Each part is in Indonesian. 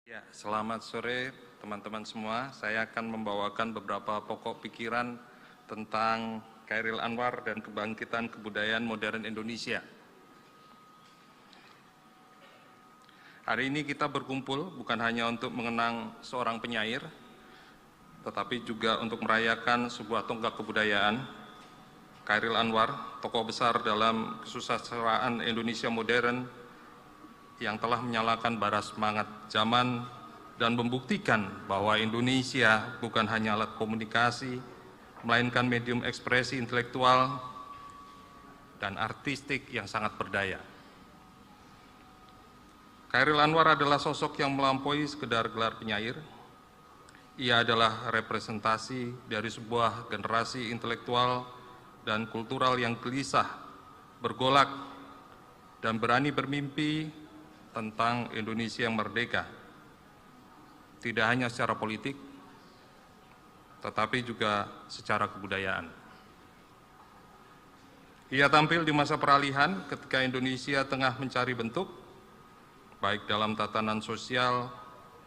Ya, selamat sore teman-teman semua. Saya akan membawakan beberapa pokok pikiran tentang Chairil Anwar dan kebangkitan kebudayaan modern Indonesia. Hari ini kita berkumpul bukan hanya untuk mengenang seorang penyair, tetapi juga untuk merayakan sebuah tonggak kebudayaan. Chairil Anwar, tokoh besar dalam kesusastraan Indonesia modern, yang telah menyalakan bara semangat zaman dan membuktikan bahwa Indonesia bukan hanya alat komunikasi, melainkan medium ekspresi intelektual dan artistik yang sangat berdaya. Chairil Anwar adalah sosok yang melampaui sekedar gelar penyair. Ia adalah representasi dari sebuah generasi intelektual dan kultural yang gelisah, bergolak, dan berani bermimpi tentang Indonesia yang merdeka, tidak hanya secara politik, tetapi juga secara kebudayaan. Ia tampil di masa peralihan ketika Indonesia tengah mencari bentuk, baik dalam tatanan sosial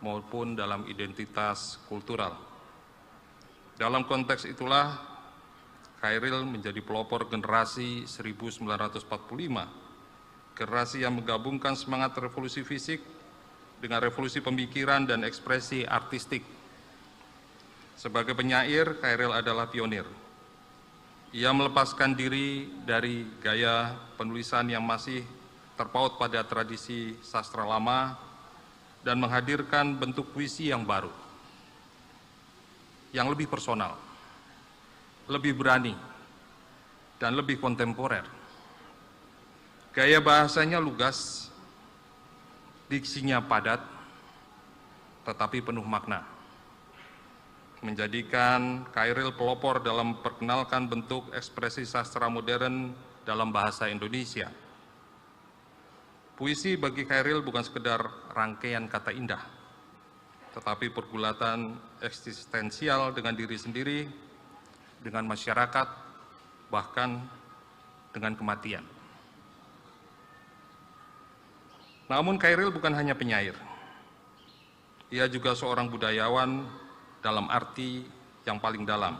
maupun dalam identitas kultural. Dalam konteks itulah, Chairil menjadi pelopor generasi 1945, generasi yang menggabungkan semangat revolusi fisik dengan revolusi pemikiran dan ekspresi artistik. Sebagai penyair, Chairil adalah pionir. Ia melepaskan diri dari gaya penulisan yang masih terpaut pada tradisi sastra lama dan menghadirkan bentuk puisi yang baru, yang lebih personal, lebih berani, dan lebih kontemporer. Gaya bahasanya lugas, diksinya padat, tetapi penuh makna, menjadikan Chairil pelopor dalam memperkenalkan bentuk ekspresi sastra modern dalam bahasa Indonesia. Puisi bagi Chairil bukan sekedar rangkaian kata indah, tetapi pergulatan eksistensial dengan diri sendiri, dengan masyarakat, bahkan dengan kematian. Namun Chairil bukan hanya penyair. Ia juga seorang budayawan dalam arti yang paling dalam.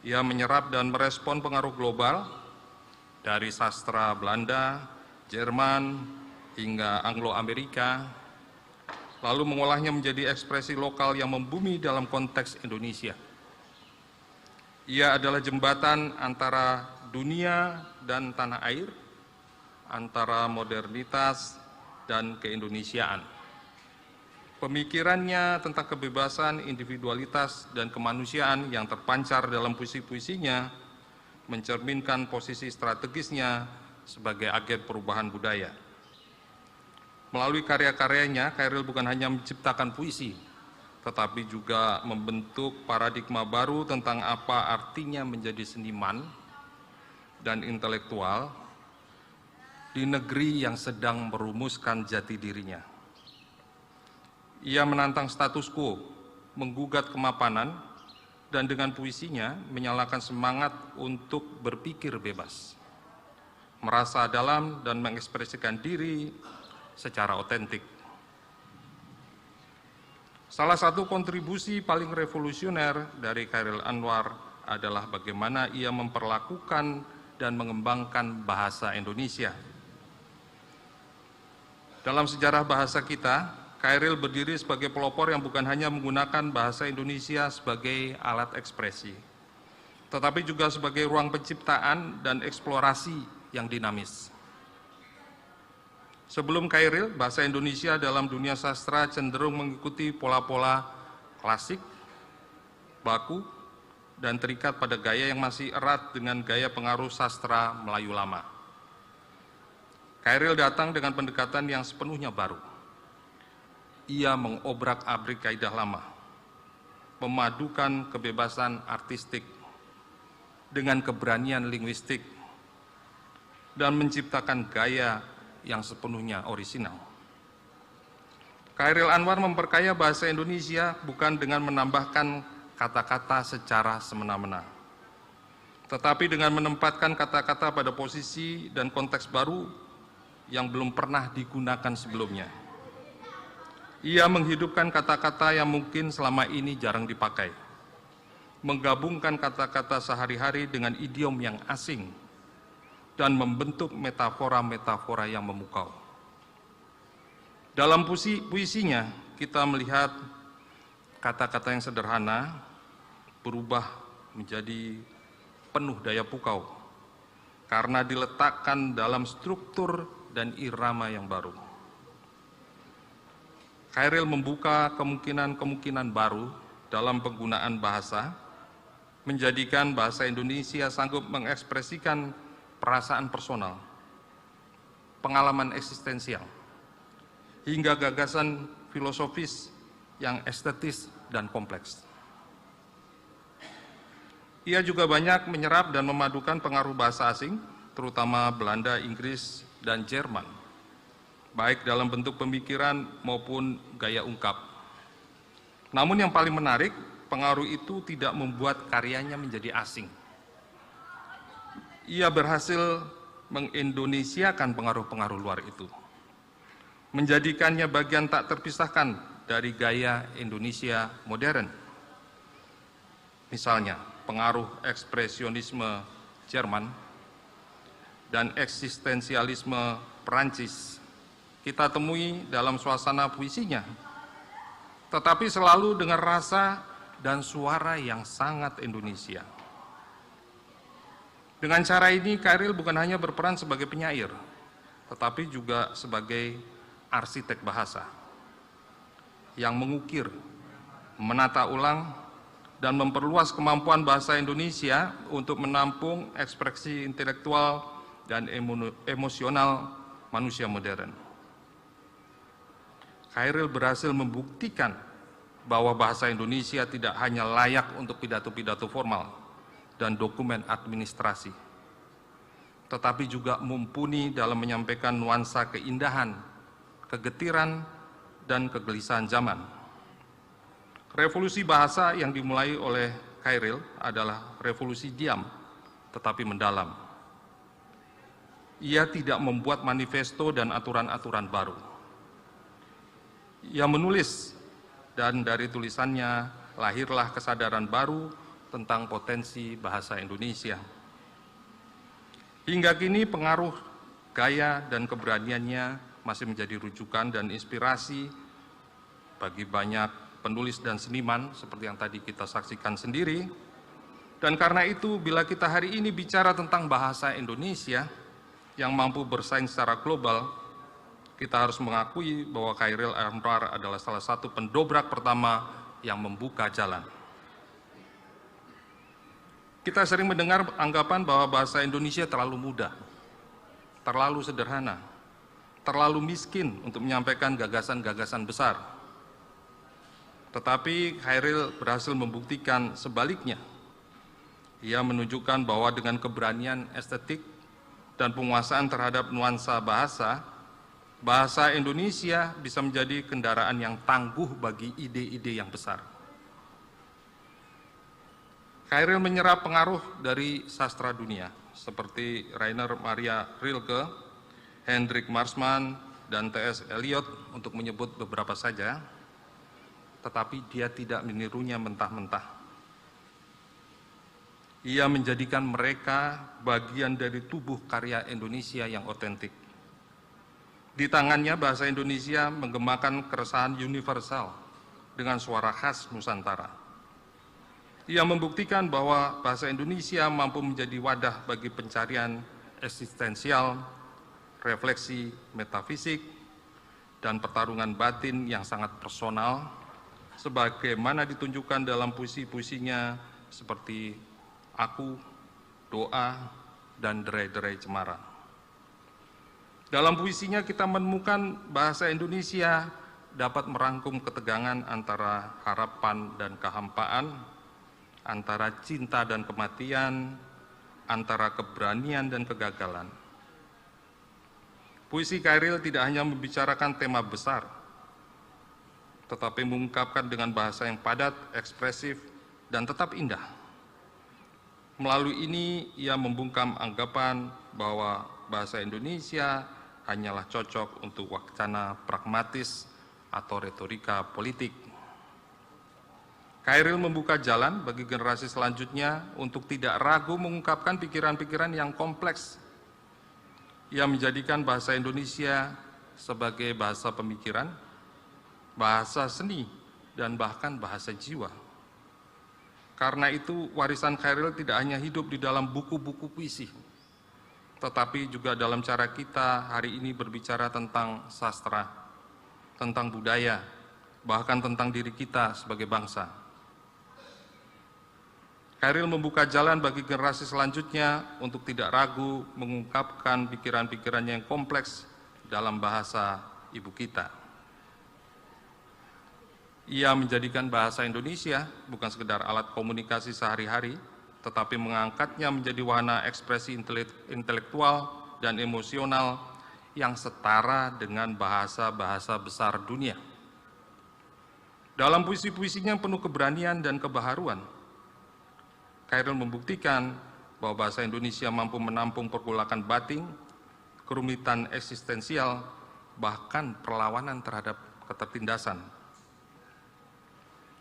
Ia menyerap dan merespon pengaruh global dari sastra Belanda, Jerman, hingga Anglo-Amerika, lalu mengolahnya menjadi ekspresi lokal yang membumi dalam konteks Indonesia. Ia adalah jembatan antara dunia dan tanah air, antara modernitas dan keindonesiaan. Pemikirannya tentang kebebasan, individualitas, dan kemanusiaan yang terpancar dalam puisi-puisinya mencerminkan posisi strategisnya sebagai agen perubahan budaya. Melalui karya-karyanya, Chairil bukan hanya menciptakan puisi, tetapi juga membentuk paradigma baru tentang apa artinya menjadi seniman dan intelektual di negeri yang sedang merumuskan jati dirinya. Ia menantang status quo, menggugat kemapanan, dan dengan puisinya menyalakan semangat untuk berpikir bebas, merasa dalam dan mengekspresikan diri secara otentik. Salah satu kontribusi paling revolusioner dari Chairil Anwar adalah bagaimana ia memperlakukan dan mengembangkan bahasa Indonesia. Dalam sejarah bahasa kita, Chairil berdiri sebagai pelopor yang bukan hanya menggunakan bahasa Indonesia sebagai alat ekspresi, tetapi juga sebagai ruang penciptaan dan eksplorasi yang dinamis. Sebelum Chairil, bahasa Indonesia dalam dunia sastra cenderung mengikuti pola-pola klasik, baku, dan terikat pada gaya yang masih erat dengan gaya pengaruh sastra Melayu lama. Chairil datang dengan pendekatan yang sepenuhnya baru. Ia mengobrak-abrik kaidah lama, memadukan kebebasan artistik dengan keberanian linguistik, dan menciptakan gaya yang sepenuhnya orisinal. Chairil Anwar memperkaya bahasa Indonesia bukan dengan menambahkan kata-kata secara semena-mena, tetapi dengan menempatkan kata-kata pada posisi dan konteks baru yang belum pernah digunakan sebelumnya. Ia menghidupkan kata-kata yang mungkin selama ini jarang dipakai, menggabungkan kata-kata sehari-hari dengan idiom yang asing, dan membentuk metafora-metafora yang memukau. Dalam puisinya, kita melihat kata-kata yang sederhana berubah menjadi penuh daya pukau karena diletakkan dalam struktur dan irama yang baru. Khairil membuka kemungkinan-kemungkinan baru dalam penggunaan bahasa, menjadikan bahasa Indonesia sanggup mengekspresikan perasaan personal, pengalaman eksistensial, hingga gagasan filosofis yang estetis dan kompleks. Ia juga banyak menyerap dan memadukan pengaruh bahasa asing, terutama Belanda, Inggris, dan Jerman, baik dalam bentuk pemikiran maupun gaya ungkap. Namun yang paling menarik, pengaruh itu tidak membuat karyanya menjadi asing. Ia berhasil mengindonesiakan pengaruh-pengaruh luar itu, menjadikannya bagian tak terpisahkan dari gaya Indonesia modern. Misalnya, pengaruh ekspresionisme Jerman dan eksistensialisme Perancis kita temui dalam suasana puisinya, tetapi selalu dengan rasa dan suara yang sangat Indonesia. Dengan cara ini, Khairil bukan hanya berperan sebagai penyair, tetapi juga sebagai arsitek bahasa yang mengukir, menata ulang, dan memperluas kemampuan bahasa Indonesia untuk menampung ekspresi intelektual dan emosional manusia modern. Khairil berhasil membuktikan bahwa bahasa Indonesia tidak hanya layak untuk pidato-pidato formal dan dokumen administrasi, tetapi juga mumpuni dalam menyampaikan nuansa keindahan, kegetiran, dan kegelisahan zaman. Revolusi bahasa yang dimulai oleh Khairil adalah revolusi diam, tetapi mendalam. Ia tidak membuat manifesto dan aturan-aturan baru. Ia menulis, dan dari tulisannya lahirlah kesadaran baru tentang potensi bahasa Indonesia. Hingga kini pengaruh, gaya, dan keberaniannya masih menjadi rujukan dan inspirasi bagi banyak penulis dan seniman seperti yang tadi kita saksikan sendiri. Dan karena itu, bila kita hari ini bicara tentang bahasa Indonesia yang mampu bersaing secara global, kita harus mengakui bahwa Khairil Anwar adalah salah satu pendobrak pertama yang membuka jalan. Kita sering mendengar anggapan bahwa bahasa Indonesia terlalu mudah, terlalu sederhana, terlalu miskin untuk menyampaikan gagasan-gagasan besar. Tetapi Khairil berhasil membuktikan sebaliknya. Ia menunjukkan bahwa dengan keberanian estetik dan penguasaan terhadap nuansa bahasa, bahasa Indonesia bisa menjadi kendaraan yang tangguh bagi ide-ide yang besar. Khairil menyerap pengaruh dari sastra dunia seperti Rainer Maria Rilke, Hendrik Marsman, dan T.S. Eliot untuk menyebut beberapa saja, tetapi dia tidak menirunya mentah-mentah. Ia menjadikan mereka bagian dari tubuh karya Indonesia yang otentik. Di tangannya, bahasa Indonesia menggemakan keresahan universal dengan suara khas Nusantara. Ia membuktikan bahwa bahasa Indonesia mampu menjadi wadah bagi pencarian eksistensial, refleksi metafisik, dan pertarungan batin yang sangat personal, sebagaimana ditunjukkan dalam puisi-puisinya seperti Aku, Doa, dan Derai-derai Cemara. Dalam puisinya kita menemukan bahasa Indonesia dapat merangkum ketegangan antara harapan dan kehampaan, antara cinta dan kematian, antara keberanian dan kegagalan. Puisi Khairil tidak hanya membicarakan tema besar, tetapi mengungkapkan dengan bahasa yang padat, ekspresif, dan tetap indah. Melalui ini, ia membungkam anggapan bahwa bahasa Indonesia hanyalah cocok untuk wacana pragmatis atau retorika politik. Khairil membuka jalan bagi generasi selanjutnya untuk tidak ragu mengungkapkan pikiran-pikiran yang kompleks. Ia menjadikan bahasa Indonesia sebagai bahasa pemikiran, bahasa seni, dan bahkan bahasa jiwa. Karena itu, warisan Khairil tidak hanya hidup di dalam buku-buku puisi, tetapi juga dalam cara kita hari ini berbicara tentang sastra, tentang budaya, bahkan tentang diri kita sebagai bangsa. Khairil membuka jalan bagi generasi selanjutnya untuk tidak ragu mengungkapkan pikiran-pikirannya yang kompleks dalam bahasa ibu kita. Ia menjadikan bahasa Indonesia bukan sekedar alat komunikasi sehari-hari, tetapi mengangkatnya menjadi wahana ekspresi intelektual dan emosional yang setara dengan bahasa-bahasa besar dunia. Dalam puisi-puisinya yang penuh keberanian dan kebaharuan, Khairil membuktikan bahwa bahasa Indonesia mampu menampung pergolakan batin, kerumitan eksistensial, bahkan perlawanan terhadap ketertindasan.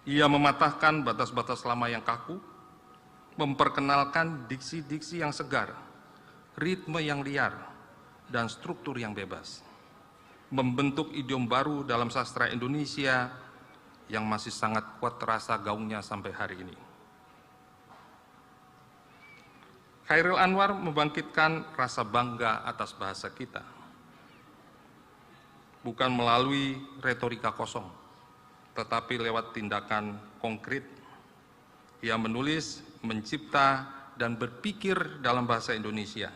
Ia mematahkan batas-batas lama yang kaku, memperkenalkan diksi-diksi yang segar, ritme yang liar, dan struktur yang bebas. Membentuk idiom baru dalam sastra Indonesia yang masih sangat kuat terasa gaungnya sampai hari ini. Chairil Anwar membangkitkan rasa bangga atas bahasa kita, bukan melalui retorika kosong, tetapi lewat tindakan konkret. Ia menulis, mencipta, dan berpikir dalam bahasa Indonesia.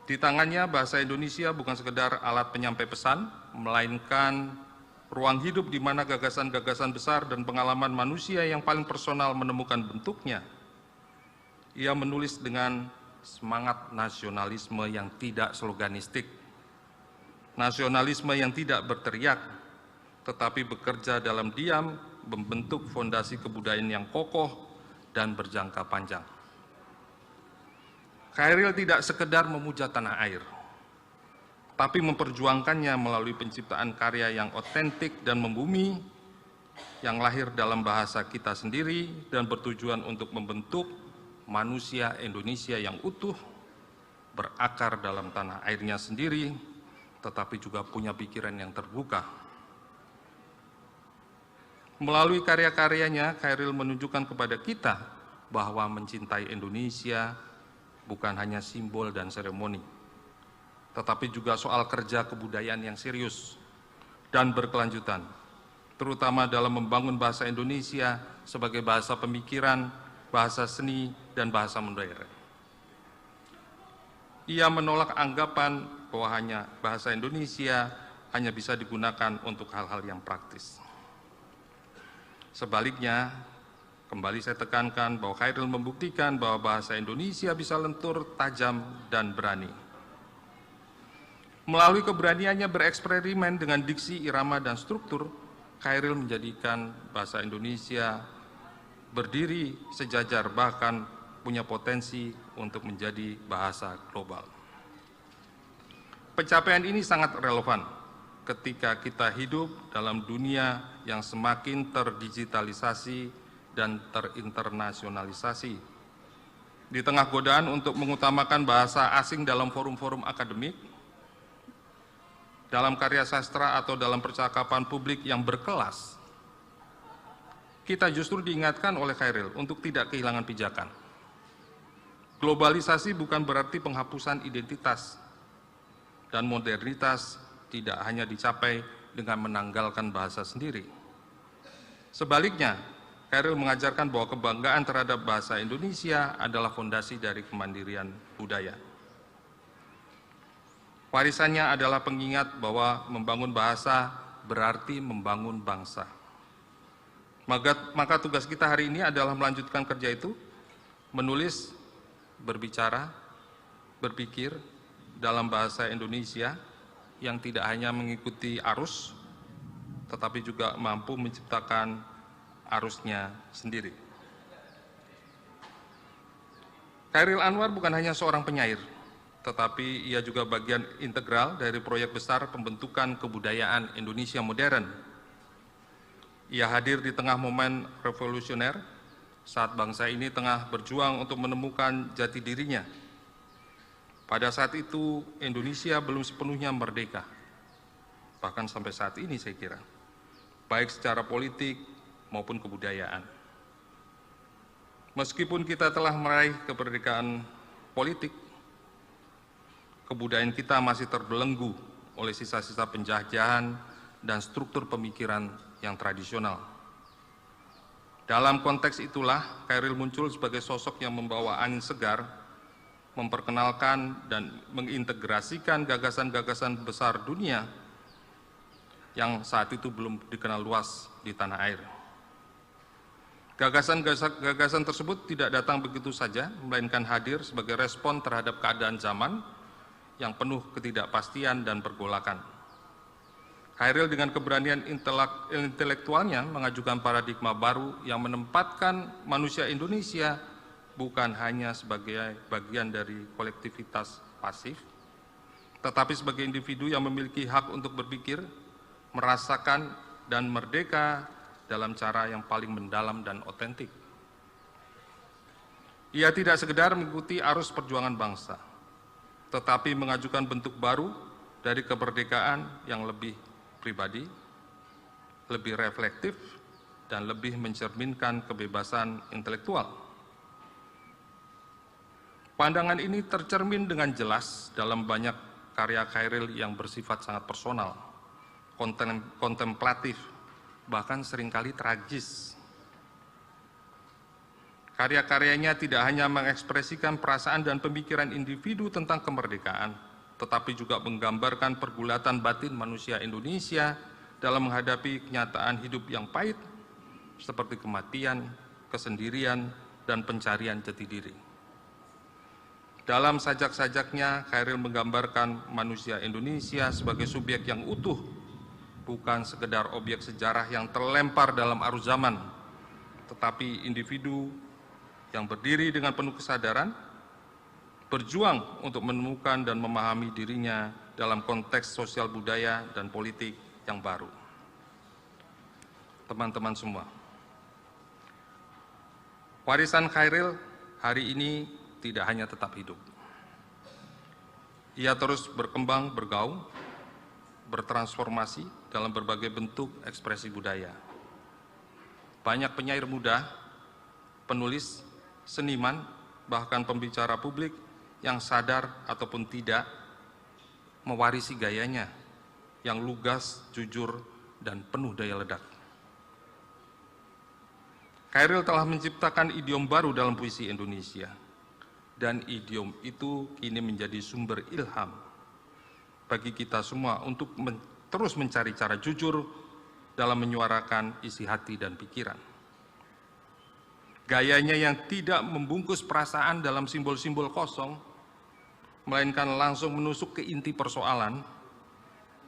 Di tangannya, bahasa Indonesia bukan sekedar alat penyampai pesan, melainkan ruang hidup di mana gagasan-gagasan besar dan pengalaman manusia yang paling personal menemukan bentuknya. Ia menulis dengan semangat nasionalisme yang tidak sloganistik, nasionalisme yang tidak berteriak, tetapi bekerja dalam diam, membentuk fondasi kebudayaan yang kokoh dan berjangka panjang. Khairil tidak sekedar memuja tanah air, tapi memperjuangkannya melalui penciptaan karya yang otentik dan membumi, yang lahir dalam bahasa kita sendiri dan bertujuan untuk membentuk manusia Indonesia yang utuh, berakar dalam tanah airnya sendiri, tetapi juga punya pikiran yang terbuka. Melalui karya-karyanya, Khairil menunjukkan kepada kita bahwa mencintai Indonesia bukan hanya simbol dan seremoni, tetapi juga soal kerja kebudayaan yang serius dan berkelanjutan, terutama dalam membangun bahasa Indonesia sebagai bahasa pemikiran, bahasa seni, dan bahasa modern. Ia menolak anggapan bahwa hanya bahasa Indonesia hanya bisa digunakan untuk hal-hal yang praktis. Sebaliknya, kembali saya tekankan bahwa Khairil membuktikan bahwa bahasa Indonesia bisa lentur, tajam, dan berani. Melalui keberaniannya bereksperimen dengan diksi, irama, dan struktur, Khairil menjadikan bahasa Indonesia berdiri sejajar, bahkan punya potensi untuk menjadi bahasa global. Pencapaian ini sangat relevan ketika kita hidup dalam dunia yang semakin terdigitalisasi dan terinternasionalisasi. Di tengah godaan untuk mengutamakan bahasa asing dalam forum-forum akademik, dalam karya sastra atau dalam percakapan publik yang berkelas, kita justru diingatkan oleh Khairil untuk tidak kehilangan pijakan. Globalisasi bukan berarti penghapusan identitas, dan modernitas tidak hanya dicapai dengan menanggalkan bahasa sendiri. Sebaliknya, Khairil mengajarkan bahwa kebanggaan terhadap bahasa Indonesia adalah fondasi dari kemandirian budaya. Warisannya adalah pengingat bahwa membangun bahasa berarti membangun bangsa. Maka tugas kita hari ini adalah melanjutkan kerja itu, menulis, berbicara, berpikir dalam bahasa Indonesia yang tidak hanya mengikuti arus, tetapi juga mampu menciptakan arusnya sendiri. Chairil Anwar bukan hanya seorang penyair, tetapi ia juga bagian integral dari proyek besar pembentukan kebudayaan Indonesia modern. Ia hadir di tengah momen revolusioner saat bangsa ini tengah berjuang untuk menemukan jati dirinya. Pada saat itu Indonesia belum sepenuhnya merdeka, bahkan sampai saat ini saya kira, baik secara politik maupun kebudayaan. Meskipun kita telah meraih kemerdekaan politik, kebudayaan kita masih terbelenggu oleh sisa-sisa penjajahan dan struktur pemikiran yang tradisional. Dalam konteks itulah, Khairil muncul sebagai sosok yang membawa angin segar, memperkenalkan dan mengintegrasikan gagasan-gagasan besar dunia yang saat itu belum dikenal luas di tanah air. Gagasan tersebut tidak datang begitu saja, melainkan hadir sebagai respon terhadap keadaan zaman yang penuh ketidakpastian dan pergolakan. Khairil dengan keberanian intelektualnya mengajukan paradigma baru yang menempatkan manusia Indonesia bukan hanya sebagai bagian dari kolektivitas pasif, tetapi sebagai individu yang memiliki hak untuk berpikir, merasakan, dan merdeka dalam cara yang paling mendalam dan otentik. Ia tidak sekedar mengikuti arus perjuangan bangsa, tetapi mengajukan bentuk baru dari kemerdekaan yang lebih pribadi, lebih reflektif, dan lebih mencerminkan kebebasan intelektual. Pandangan ini tercermin dengan jelas dalam banyak karya Khairil yang bersifat sangat personal, kontemplatif, bahkan seringkali tragis. Karya-karyanya tidak hanya mengekspresikan perasaan dan pemikiran individu tentang kemerdekaan, tetapi juga menggambarkan pergulatan batin manusia Indonesia dalam menghadapi kenyataan hidup yang pahit, seperti kematian, kesendirian, dan pencarian jati diri. Dalam sajak-sajaknya, Khairil menggambarkan manusia Indonesia sebagai subjek yang utuh, bukan sekedar objek sejarah yang terlempar dalam arus zaman, tetapi individu yang berdiri dengan penuh kesadaran, berjuang untuk menemukan dan memahami dirinya dalam konteks sosial budaya dan politik yang baru. Teman-teman semua, warisan Khairil hari ini tidak hanya tetap hidup. Ia terus berkembang, bergaung, bertransformasi dalam berbagai bentuk ekspresi budaya. Banyak penyair muda, penulis, seniman, bahkan pembicara publik yang sadar ataupun tidak mewarisi gayanya yang lugas, jujur, dan penuh daya ledak. Khairil telah menciptakan idiom baru dalam puisi Indonesia, dan idiom itu kini menjadi sumber ilham bagi kita semua untuk terus mencari cara jujur dalam menyuarakan isi hati dan pikiran. Gayanya yang tidak membungkus perasaan dalam simbol-simbol kosong, melainkan langsung menusuk ke inti persoalan,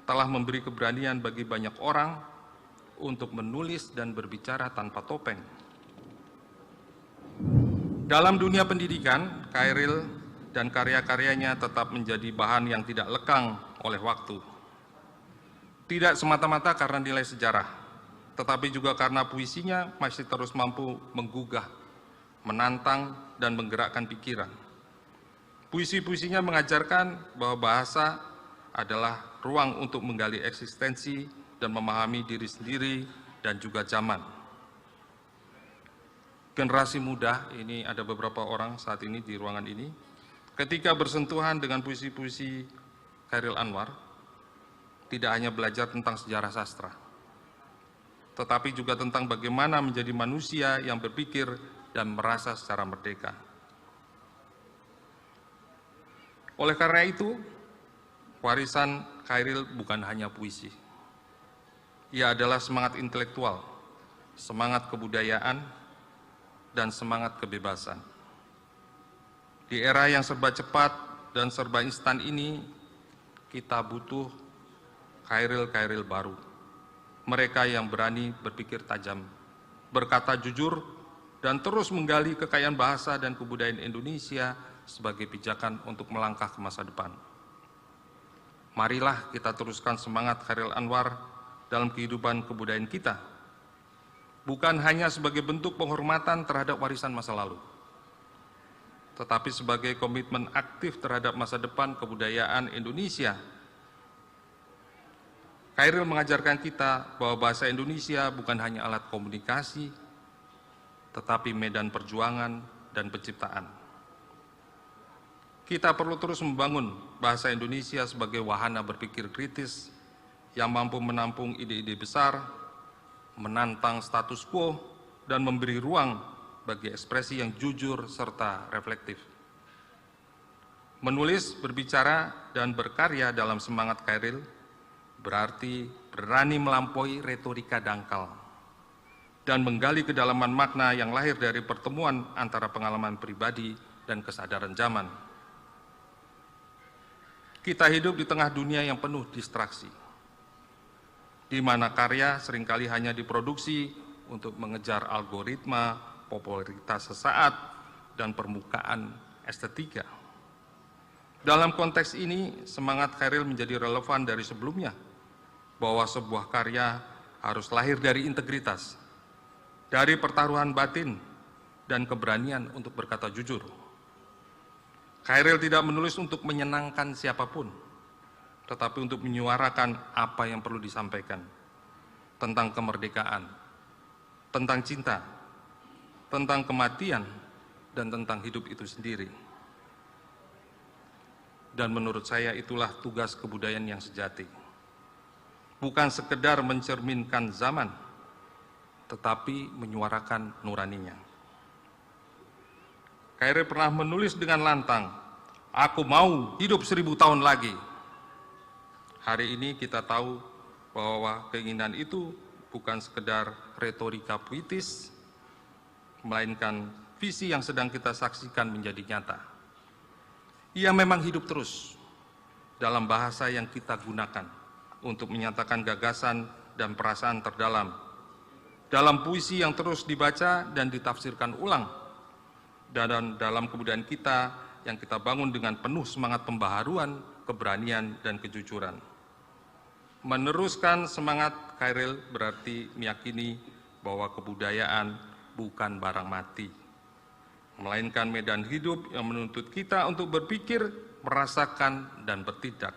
telah memberi keberanian bagi banyak orang untuk menulis dan berbicara tanpa topeng. Dalam dunia pendidikan, Khairil dan karya-karyanya tetap menjadi bahan yang tidak lekang oleh waktu. Tidak semata-mata karena nilai sejarah, tetapi juga karena puisinya masih terus mampu menggugah, menantang, dan menggerakkan pikiran. Puisi-puisinya mengajarkan bahwa bahasa adalah ruang untuk menggali eksistensi dan memahami diri sendiri dan juga zaman. Generasi muda, ini ada beberapa orang saat ini di ruangan ini, ketika bersentuhan dengan puisi-puisi Chairil Anwar, tidak hanya belajar tentang sejarah sastra, tetapi juga tentang bagaimana menjadi manusia yang berpikir dan merasa secara merdeka. Oleh karena itu, warisan Khairil bukan hanya puisi. Ia adalah semangat intelektual, semangat kebudayaan, dan semangat kebebasan. Di era yang serba cepat dan serba instan ini, kita butuh Khairil-Khairil baru. Mereka yang berani berpikir tajam, berkata jujur, dan terus menggali kekayaan bahasa dan kebudayaan Indonesia sebagai pijakan untuk melangkah ke masa depan. Marilah kita teruskan semangat Chairil Anwar dalam kehidupan kebudayaan kita, bukan hanya sebagai bentuk penghormatan terhadap warisan masa lalu, tetapi sebagai komitmen aktif terhadap masa depan kebudayaan Indonesia. Chairil mengajarkan kita bahwa bahasa Indonesia bukan hanya alat komunikasi, tetapi medan perjuangan dan penciptaan. Kita perlu terus membangun bahasa Indonesia sebagai wahana berpikir kritis yang mampu menampung ide-ide besar, menantang status quo, dan memberi ruang bagi ekspresi yang jujur serta reflektif. Menulis, berbicara, dan berkarya dalam semangat Chairil berarti berani melampaui retorika dangkal dan menggali kedalaman makna yang lahir dari pertemuan antara pengalaman pribadi dan kesadaran zaman. Kita hidup di tengah dunia yang penuh distraksi, di mana karya seringkali hanya diproduksi untuk mengejar algoritma, popularitas sesaat, dan permukaan estetika. Dalam konteks ini, semangat Chairil menjadi relevan dari sebelumnya, bahwa sebuah karya harus lahir dari integritas, dari pertaruhan batin, dan keberanian untuk berkata jujur. Chairil tidak menulis untuk menyenangkan siapapun, tetapi untuk menyuarakan apa yang perlu disampaikan tentang kemerdekaan, tentang cinta, tentang kematian, dan tentang hidup itu sendiri. Dan menurut saya itulah tugas kebudayaan yang sejati. Bukan sekedar mencerminkan zaman, tetapi menyuarakan nuraninya. Chairil pernah menulis dengan lantang, "Aku mau hidup 1000 tahun lagi." Hari ini kita tahu bahwa keinginan itu bukan sekedar retorika puitis, melainkan visi yang sedang kita saksikan menjadi nyata. Ia memang hidup terus dalam bahasa yang kita gunakan untuk menyatakan gagasan dan perasaan terdalam, dalam puisi yang terus dibaca dan ditafsirkan ulang, dan dalam kebudayaan kita yang kita bangun dengan penuh semangat pembaharuan, keberanian, dan kejujuran. Meneruskan semangat Chairil berarti meyakini bahwa kebudayaan bukan barang mati, melainkan medan hidup yang menuntut kita untuk berpikir, merasakan, dan bertindak.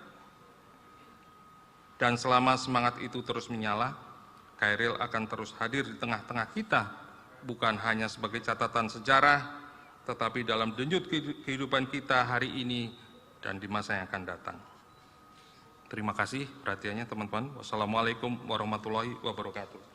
Dan selama semangat itu terus menyala, Chairil akan terus hadir di tengah-tengah kita, bukan hanya sebagai catatan sejarah, tetapi dalam denyut kehidupan kita hari ini dan di masa yang akan datang. Terima kasih perhatiannya teman-teman. Wassalamualaikum warahmatullahi wabarakatuh.